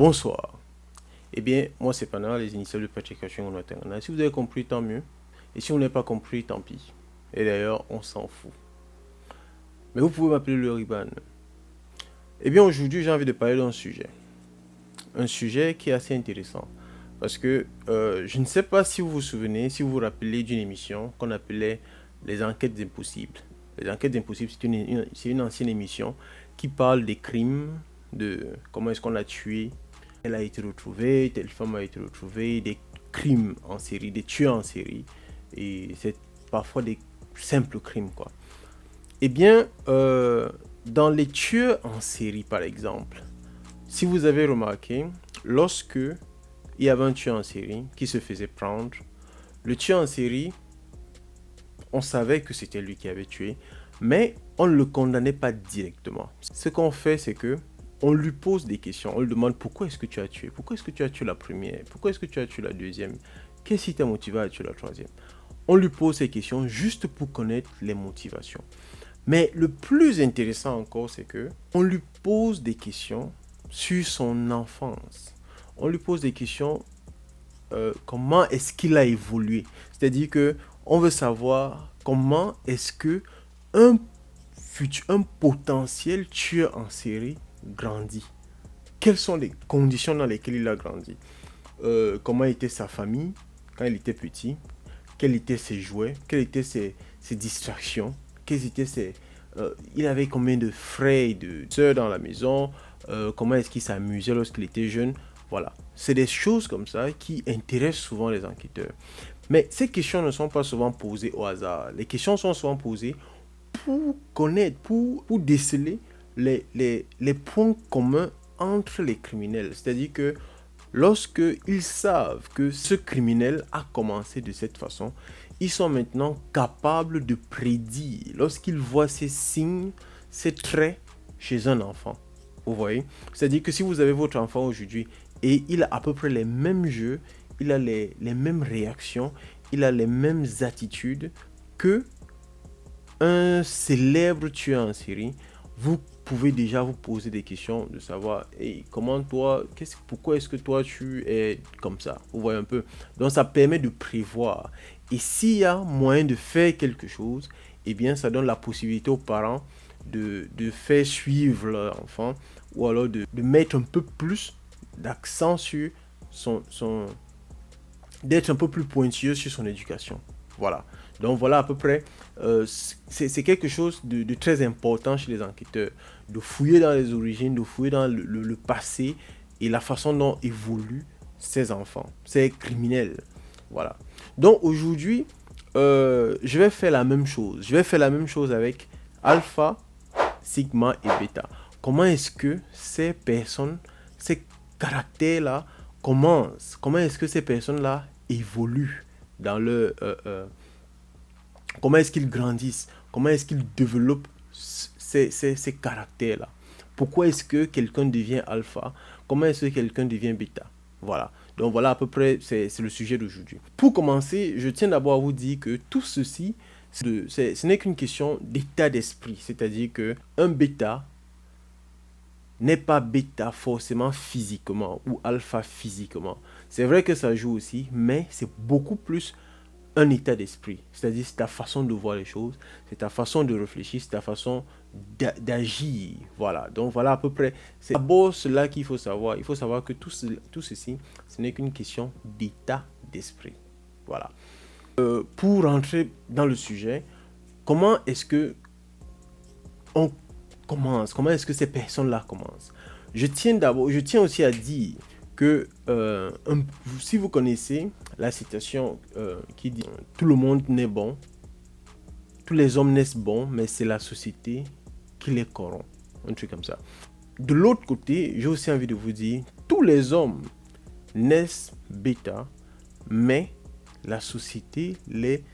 Bonsoir. Eh bien, moi c'est Pana, les initiales de Patrick Kachung en Si vous avez compris, tant mieux. Et si vous n'avez pas compris, tant pis. Et d'ailleurs, on s'en fout. Mais vous pouvez m'appeler le Riban. Eh bien, aujourd'hui, j'ai envie de parler d'un sujet. Un sujet qui est assez intéressant. Parce que je ne sais pas si vous vous souvenez, si vous vous rappelez d'une émission qu'on appelait Les Enquêtes Impossibles. Les Enquêtes Impossibles, c'est une ancienne émission qui parle des crimes, de comment est-ce qu'on a tué, elle a été retrouvée, telle femme a été retrouvée, des crimes en série, des tueurs en série. Et c'est parfois des simples crimes, quoi. Eh bien, dans les tueurs en série, par exemple, si vous avez remarqué, lorsque il y avait un tueur en série qui se faisait prendre, le tueur en série, on savait que c'était lui qui avait tué, mais on ne le condamnait pas directement. Ce qu'on fait, c'est que on lui pose des questions. On lui demande pourquoi est-ce que tu as tué? Pourquoi est-ce que tu as tué la première? Pourquoi est-ce que tu as tué la deuxième? Qu'est-ce qui t'a motivé à tuer la troisième? On lui pose ces questions juste pour connaître les motivations. Mais le plus intéressant encore, c'est que on lui pose des questions sur son enfance. On lui pose des questions comment est-ce qu'il a évolué. C'est-à-dire que on veut savoir comment est-ce que un potentiel tueur en série grandit. Quelles sont les conditions dans lesquelles il a grandi? Comment était sa famille quand il était petit? Quels étaient ses jouets? Quelles étaient ses distractions? Quels étaient il avait combien de frères et de sœurs dans la maison? Comment est-ce qu'il s'amusait lorsqu'il était jeune? Voilà, c'est des choses comme ça qui intéressent souvent les enquêteurs. Mais ces questions ne sont pas souvent posées au hasard. Les questions sont souvent posées pour connaître, pour déceler les points communs entre les criminels. C'est-à-dire que lorsque ils savent que ce criminel a commencé de cette façon, ils sont maintenant capables de prédire lorsqu'ils voient ces signes, ces traits chez un enfant. Vous voyez? C'est-à-dire que si vous avez votre enfant aujourd'hui et il a à peu près les mêmes jeux, il a les mêmes réactions, il a les mêmes attitudes que un célèbre tueur en série, vous pouvez déjà vous poser des questions de savoir hey, comment toi, pourquoi est-ce que toi tu es comme ça. Vous voyez un peu. Donc ça permet de prévoir. Et s'il y a moyen de faire quelque chose, eh bien ça donne la possibilité aux parents de faire suivre leur enfant ou alors de mettre un peu plus d'accent sur d'être un peu plus pointilleux sur son éducation. Voilà. Donc voilà à peu près, c'est quelque chose de très important chez les enquêteurs, de fouiller dans les origines, de fouiller dans le passé et la façon dont évoluent ces enfants, ces criminels. Voilà. Donc aujourd'hui, je vais faire la même chose. Je vais faire la même chose avec alpha, sigma et bêta. Comment est-ce que ces personnes, ces caractères-là commencent? Comment est-ce que ces personnes-là évoluent dans leur... comment est-ce qu'ils grandissent? Comment est-ce qu'ils développent ces caractères-là? Pourquoi est-ce que quelqu'un devient alpha? Comment est-ce que quelqu'un devient bêta? Voilà. Donc voilà à peu près, c'est le sujet d'aujourd'hui. Pour commencer, je tiens d'abord à vous dire que tout ceci, ce n'est qu'une question d'état d'esprit. C'est-à-dire qu'un bêta n'est pas bêta forcément physiquement ou alpha physiquement. C'est vrai que ça joue aussi, mais c'est beaucoup plus un état d'esprit. C'est-à-dire c'est ta façon de voir les choses, c'est ta façon de réfléchir, c'est ta façon d'agir. Voilà. Donc voilà à peu près. C'est d'abord cela qu'il faut savoir. Il faut savoir que tout ceci, ce n'est qu'une question d'état d'esprit. Voilà. Pour rentrer dans le sujet, comment est-ce que on commence? Comment est-ce que ces personnes-là commencent? Je tiens aussi à dire que si vous connaissez la citation qui dit tout le monde naît bon, tous les hommes naissent bons, mais c'est la société qui les corrompt. Un truc comme ça. De l'autre côté, j'ai aussi envie de vous dire tous les hommes naissent bêta, mais la société les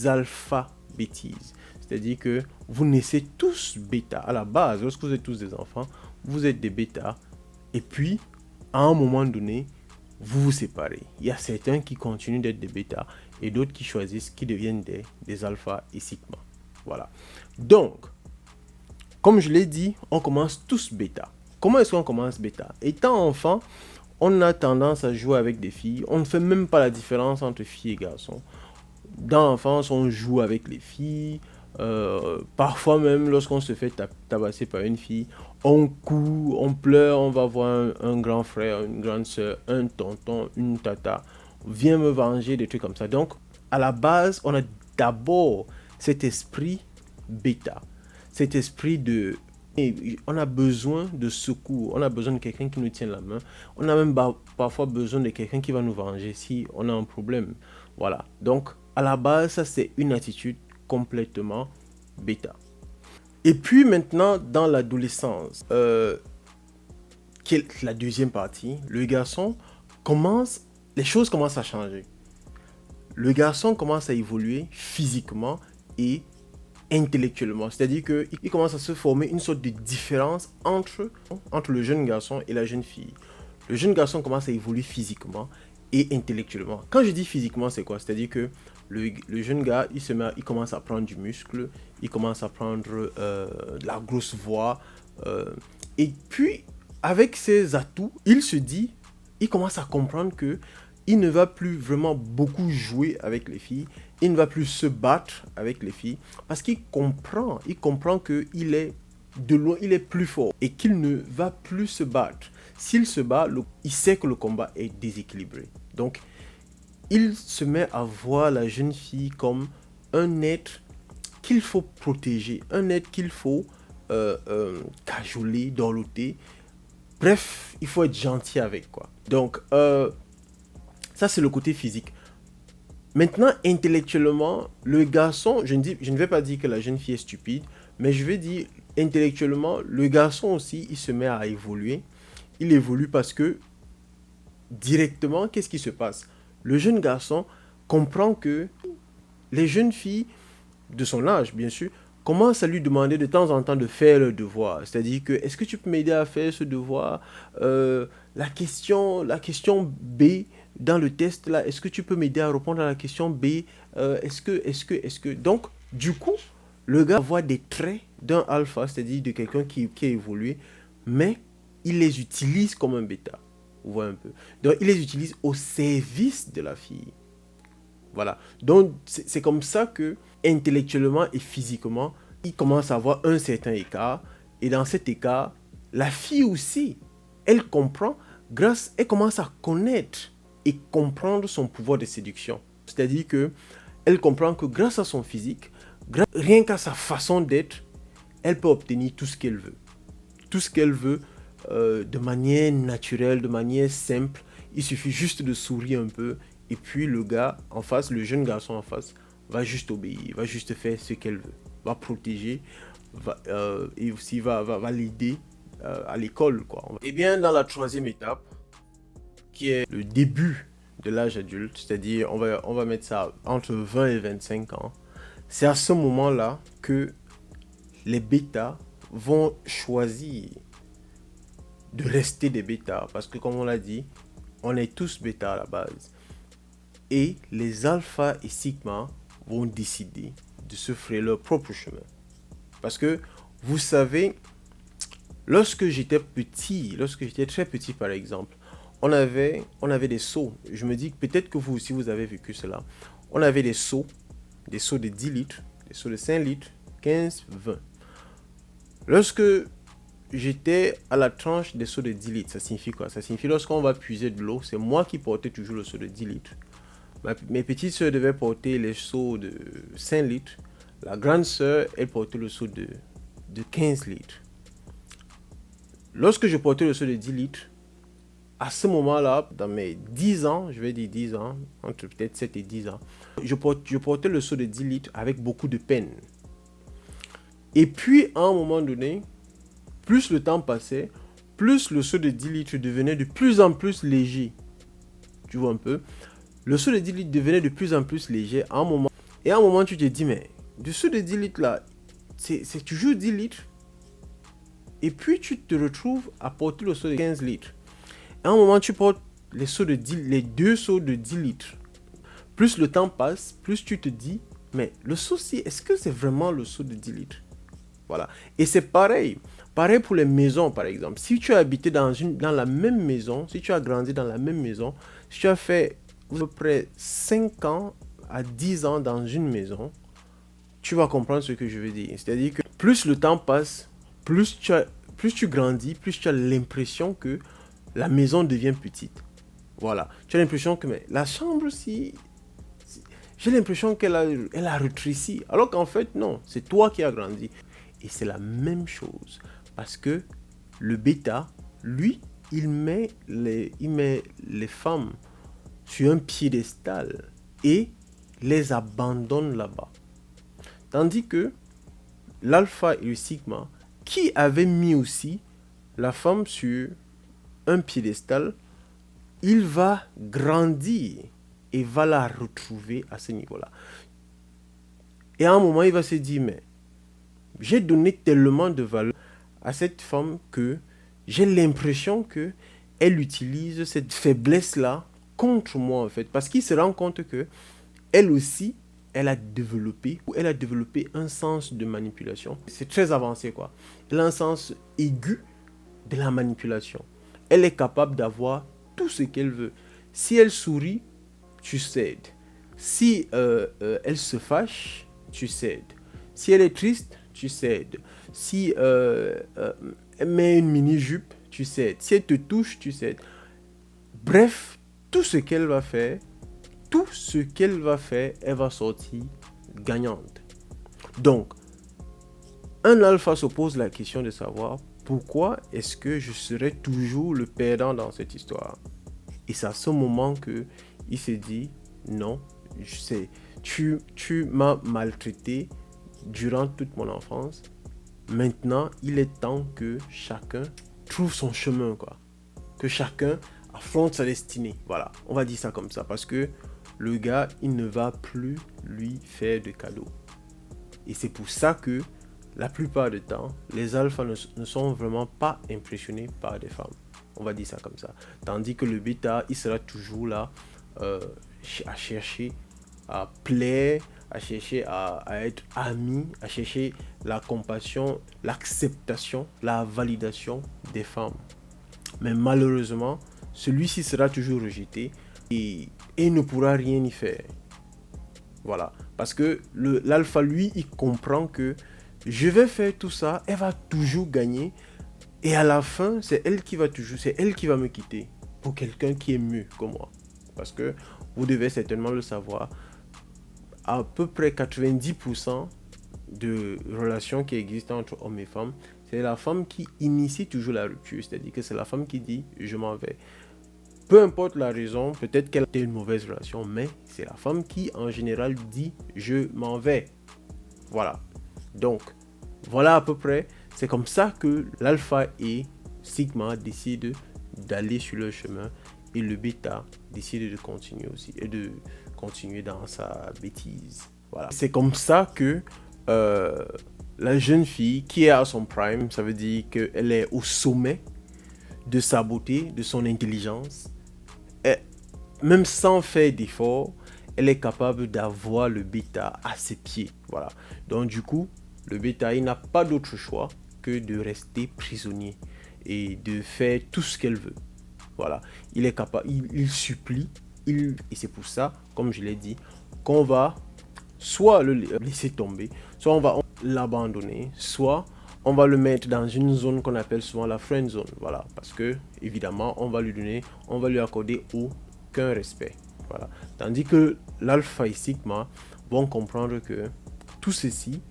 alphabétise. C'est-à-dire que vous naissez tous bêta. À la base, lorsque vous êtes tous des enfants, vous êtes des bêta. Et puis, à un moment donné, vous vous séparez. Il y a certains qui continuent d'être des bêta et d'autres qui choisissent, qui deviennent des alpha et sigma. Voilà. Donc, comme je l'ai dit, on commence tous bêta. comment est-ce qu'on commence bêta? Étant enfant, on a tendance à jouer avec des filles. On ne fait même pas la différence entre filles et garçons. Dans l'enfance, on joue avec les filles. Parfois même, lorsqu'on se fait tabasser par une fille, on court, on pleure, on va voir un grand frère, une grande soeur, un tonton, une tata. Viens me venger, des trucs comme ça. Donc, à la base, on a d'abord cet esprit bêta. Cet esprit de... Et on a besoin de secours, on a besoin de quelqu'un qui nous tienne la main. On a même parfois besoin de quelqu'un qui va nous venger si on a un problème. Voilà. Donc, à la base, ça c'est une attitude complètement bêta. Et puis maintenant, dans l'adolescence, qui est la deuxième partie, le garçon les choses commencent à changer. Le garçon commence à évoluer physiquement et intellectuellement. C'est-à-dire qu'il commence à se former une sorte de différence entre le jeune garçon et la jeune fille. Le jeune garçon commence à évoluer physiquement et intellectuellement. Quand je dis physiquement, c'est quoi? C'est-à-dire que le jeune gars, il commence à prendre du muscle, il commence à prendre de la grosse voix. Et puis, avec ses atouts, il commence à comprendre que il ne va plus vraiment beaucoup jouer avec les filles, il ne va plus se battre avec les filles, parce qu'il comprend qu'il est de loin, il est plus fort et qu'il ne va plus se battre. S'il se bat, il sait que le combat est déséquilibré. Donc, il se met à voir la jeune fille comme un être qu'il faut protéger, un être qu'il faut cajoler, dorloter. Bref, il faut être gentil avec, quoi. Donc, ça, c'est le côté physique. Maintenant, intellectuellement, le garçon, je ne vais pas dire que la jeune fille est stupide, mais je vais dire, intellectuellement, le garçon aussi, il se met à évoluer. Il évolue parce que, directement, qu'est-ce qui se passe? Le jeune garçon comprend que les jeunes filles, de son âge, bien sûr, commencent à lui demander de temps en temps de faire le devoir. C'est-à-dire que, est-ce que tu peux m'aider à faire ce devoir? La question B dans le test, là, est-ce que tu peux m'aider à répondre à la question B? Est-ce que... Donc, du coup, le gars voit des traits d'un alpha, c'est-à-dire de quelqu'un qui a évolué, mais il les utilise comme un bêta. Vous voyez un peu. Donc, il les utilise au service de la fille. Voilà. Donc, c'est comme ça que, intellectuellement et physiquement, il commence à avoir un certain écart. Et dans cet écart, la fille aussi, elle comprend, elle commence à connaître et comprendre son pouvoir de séduction. C'est-à-dire que elle comprend que grâce à son physique, rien qu'à sa façon d'être, elle peut obtenir tout ce qu'elle veut. Tout ce qu'elle veut de manière naturelle, de manière simple. Il suffit juste de sourire un peu. Et puis le gars en face, le jeune garçon en face, va juste obéir, va juste faire ce qu'elle veut, va protéger, et aussi va l'aider à l'école, quoi. Et bien dans la troisième étape, qui est le début de l'âge adulte, c'est-à-dire on va mettre ça entre 20 et 25 ans, c'est à ce moment-là que les bêtas vont choisir de rester des bêtas, parce que comme on l'a dit, on est tous bêtas à la base. Et les alpha et sigma vont décider de se frayer leur propre chemin. Parce que, vous savez, lorsque j'étais très petit par exemple, on avait des seaux. Je me dis que peut-être que vous aussi vous avez vécu cela. On avait des seaux de 10 litres, des seaux de 5 litres, 15, 20. Lorsque j'étais à la tranche des seaux de 10 litres, ça signifie quoi? Ça signifie lorsqu'on va puiser de l'eau, c'est moi qui portais toujours le seau de 10 litres. Mes petites sœurs devaient porter les seaux de 5 litres. La grande sœur, elle portait le seau de 15 litres. Lorsque je portais le seau de 10 litres, à ce moment-là, dans mes 10 ans, je vais dire 10 ans, entre peut-être 7 et 10 ans, je portais le seau de 10 litres avec beaucoup de peine. Et puis, à un moment donné, plus le temps passait, plus le seau de 10 litres devenait de plus en plus léger. Tu vois un peu? Le seau de 10 litres devenait de plus en plus léger à un moment. Et à un moment, tu te dis, mais du seau de 10 litres là, c'est toujours 10 litres. Et puis, tu te retrouves à porter le seau de 15 litres. Et à un moment, tu portes les deux seaux de 10 litres. Plus le temps passe, plus tu te dis, mais le seau-ci, est-ce que c'est vraiment le seau de 10 litres? Voilà. Et c'est pareil. Pareil pour les maisons, par exemple. Si tu as habité dans la même maison, si tu as grandi dans la même maison, si tu as fait à peu près 5 ans à 10 ans dans une maison, tu vas comprendre ce que je veux dire. C'est-à-dire que plus le temps passe, plus tu grandis, plus tu as l'impression que la maison devient petite. Voilà. Tu as l'impression que mais, la chambre, j'ai l'impression elle a rétréci. Alors qu'en fait, non, c'est toi qui as grandi. Et c'est la même chose. Parce que le bêta, lui, il met les femmes sur un piédestal et les abandonne là-bas. Tandis que l'alpha et le sigma, qui avaient mis aussi la femme sur un piédestal, il va grandir et va la retrouver à ce niveau-là. Et à un moment, il va se dire, mais j'ai donné tellement de valeur à cette femme que j'ai l'impression que elle utilise cette faiblesse-là contre moi, en fait. Parce qu'il se rend compte que elle aussi, elle a développé un sens de manipulation. C'est très avancé, quoi. Elle a un sens aigu de la manipulation. Elle est capable d'avoir tout ce qu'elle veut. Si elle sourit, tu cèdes. Si elle se fâche, tu cèdes. Si elle est triste, tu cèdes. Si elle met une mini-jupe, tu cèdes. Si elle te touche, tu cèdes. Bref, tout ce qu'elle va faire, elle va sortir gagnante. Donc, un alpha se pose la question de savoir pourquoi est-ce que je serai toujours le perdant dans cette histoire. Et c'est à ce moment que il se dit non, je sais, tu m'as maltraité durant toute mon enfance. Maintenant, il est temps que chacun trouve son chemin, quoi. Que chacun affronte sa destinée. Voilà, on va dire ça comme ça. Parce que le gars, il ne va plus lui faire de cadeaux. Et c'est pour ça que la plupart du temps, les alphas ne sont vraiment pas impressionnés par des femmes. On va dire ça comme ça. Tandis que le bêta, il sera toujours là à chercher à plaire, à chercher à être ami, à chercher la compassion, l'acceptation, la validation des femmes. Mais malheureusement, celui-ci sera toujours rejeté et ne pourra rien y faire. Voilà. Parce que l'alpha, lui, il comprend que je vais faire tout ça, elle va toujours gagner. Et à la fin, c'est elle qui va me quitter pour quelqu'un qui est mieux que moi. Parce que vous devez certainement le savoir, à peu près 90% de relations qui existent entre hommes et femmes, c'est la femme qui initie toujours la rupture. C'est-à-dire que c'est la femme qui dit « je m'en vais ». Peu importe la raison, peut-être qu'elle a une mauvaise relation, mais c'est la femme qui, en général, dit « je m'en vais ». Voilà. Donc, voilà à peu près. C'est comme ça que l'alpha et sigma décident d'aller sur leur chemin et le bêta décide de continuer aussi et de continuer dans sa bêtise. Voilà. C'est comme ça que la jeune fille qui est à son prime, ça veut dire qu'elle est au sommet de sa beauté, de son intelligence, et même sans faire d'efforts, elle est capable d'avoir le bêta à ses pieds. Voilà. Donc du coup, le bêta, il n'a pas d'autre choix que de rester prisonnier et de faire tout ce qu'elle veut. Voilà. Il est capable, il supplie, et c'est pour ça, comme je l'ai dit, qu'on va soit le laisser tomber, soit on va l'abandonner, soit on va le mettre dans une zone qu'on appelle souvent la friend zone. Voilà. Parce que, évidemment, on va lui accorder aucun respect. Voilà. Tandis que l'alpha et sigma vont comprendre que tout ceci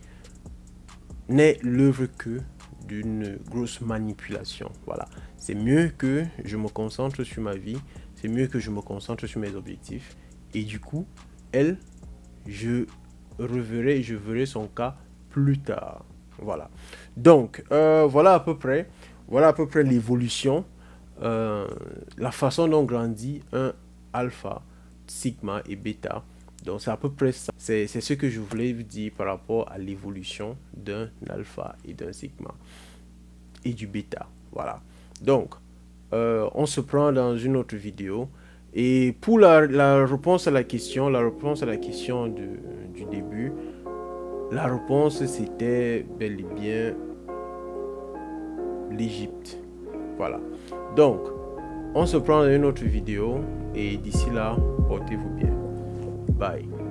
n'est l'œuvre que d'une grosse manipulation. Voilà. C'est mieux que je me concentre sur ma vie, c'est mieux que je me concentre sur mes objectifs. Et du coup, elle, je verrai son cas plus tard. Voilà. Donc, voilà à peu près l'évolution, la façon dont grandit un alpha, sigma et bêta. Donc c'est à peu près ça. C'est ce que je voulais vous dire par rapport à l'évolution d'un alpha et d'un sigma et du bêta. Voilà. Donc, on se prend dans une autre vidéo. Et pour la réponse à la question, du début, La réponse, c'était bel et bien l'Égypte. Voilà. Donc, on se prend dans une autre vidéo et d'ici là, portez-vous bien. Bye.